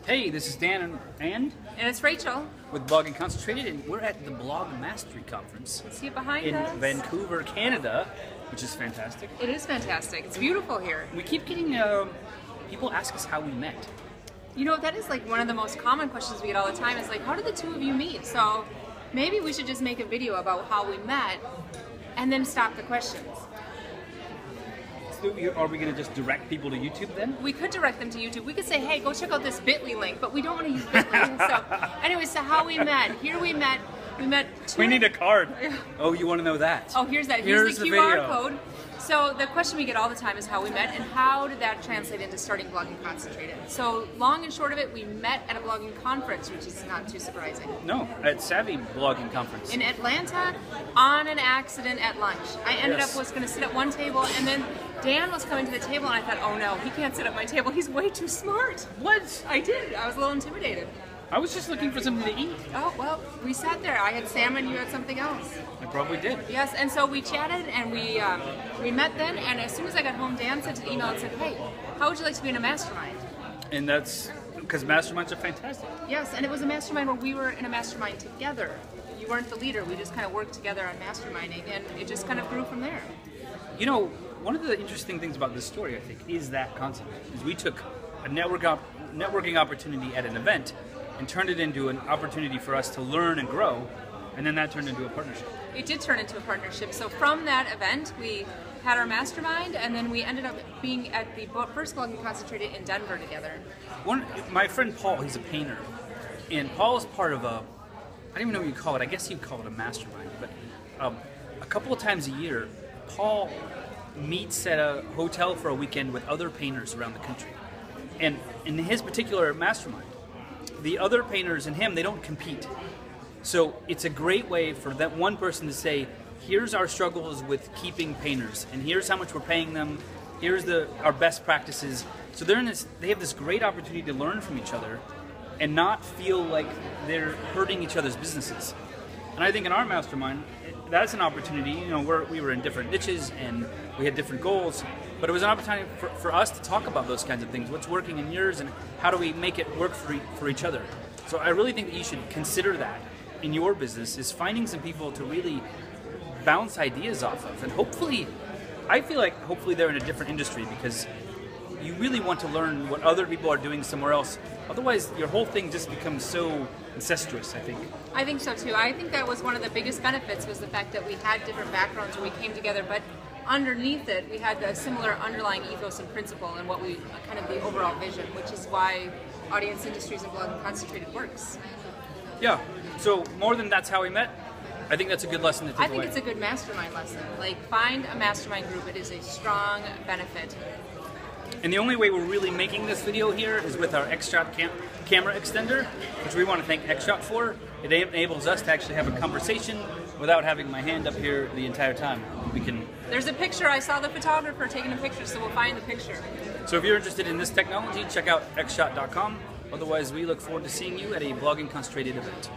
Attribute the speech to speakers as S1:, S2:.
S1: Hey, this is Dan and
S2: it's Rachel.
S1: with Blogging Concentrated, and we're at the Blog Mastery Conference
S2: See it behind
S1: in
S2: us?
S1: Vancouver, Canada, which is fantastic.
S2: It is fantastic. It's beautiful here.
S1: We keep getting people ask us how we met.
S2: You know, that is like one of the most common questions we get all the time is like, how did the two of you meet? So maybe we should just make a video about how we met and then stop the questions.
S1: So are we going to just direct people to YouTube then?
S2: We could direct them to YouTube. We could say, hey, go check out this bit.ly link, but we don't want to use bit.ly. So anyway, so how we met. Here we met.
S1: We need a card. Oh, you want to know that?
S2: Oh, here's that. Here's the QR
S1: video.
S2: code. So the question we get all the time is how we met and how did that translate into starting Blogging Concentrated. So long and short of it, we met at a blogging conference, which is not too surprising.
S1: No, at Savvy Blogging Conference.
S2: In Atlanta, on an accident at lunch. I ended up was going to sit at one table, and then Dan was coming to the table, and I thought, oh no, he can't sit at my table. He's way too smart.
S1: What?
S2: I did. I was a little intimidated.
S1: I was just looking for something to eat.
S2: Oh, well, we sat there. I had salmon, you had something else.
S1: I probably did.
S2: Yes, and so we chatted, and we met then, and as soon as I got home, Dan sent an email and said, hey, how would you like to be in a mastermind?
S1: And that's because masterminds are fantastic.
S2: Yes, and it was a mastermind where we were in a mastermind together. You weren't the leader. We just kind of worked together on masterminding, and it just kind of grew from there.
S1: You know, one of the interesting things about this story, I think, is that concept. Is we took a networking opportunity at an event and turned it into an opportunity for us to learn and grow, and then that turned into a partnership.
S2: It did turn into a partnership. So from that event, we had our mastermind, and then we ended up being at the first Blogging Concentrated in Denver together.
S1: My friend Paul, he's a painter, and Paul is part of I don't even know what you call it. I guess you'd call it a mastermind. But a couple of times a year, Paul meets at a hotel for a weekend with other painters around the country. And in his particular mastermind, the other painters and him, they don't compete. So it's a great way for that one person to say, here's our struggles with keeping painters, and here's how much we're paying them, here's our best practices. So they have this great opportunity to learn from each other and not feel like they're hurting each other's businesses. And I think in our mastermind, that's an opportunity. You know, we were in different niches and we had different goals, but it was an opportunity for us to talk about those kinds of things. What's working in yours, and how do we make it work for each other? So I really think that you should consider that in your business, is finding some people to really bounce ideas off of. And hopefully, I feel like hopefully they're in a different industry, because you really want to learn what other people are doing somewhere else. Otherwise, your whole thing just becomes so incestuous, I think.
S2: I think so too. I think that was one of the biggest benefits, was the fact that we had different backgrounds where we came together, but underneath it, we had a similar underlying ethos and principle, and what we kind of the overall vision, which is why Audience Industries and Blogging Concentrated works.
S1: Yeah. So more than that's how we met, I think that's a good lesson to take away.
S2: I think it's a good mastermind lesson. Like, find a mastermind group. It is a strong benefit.
S1: And the only way we're really making this video here is with our X-Shot camera extender, which we want to thank X-Shot for. It enables us to actually have a conversation without having my hand up here the entire time.
S2: There's a picture. I saw the photographer taking a picture, so we'll find the picture.
S1: So if you're interested in this technology, check out xshot.com. Otherwise, we look forward to seeing you at a Blogging Concentrated event.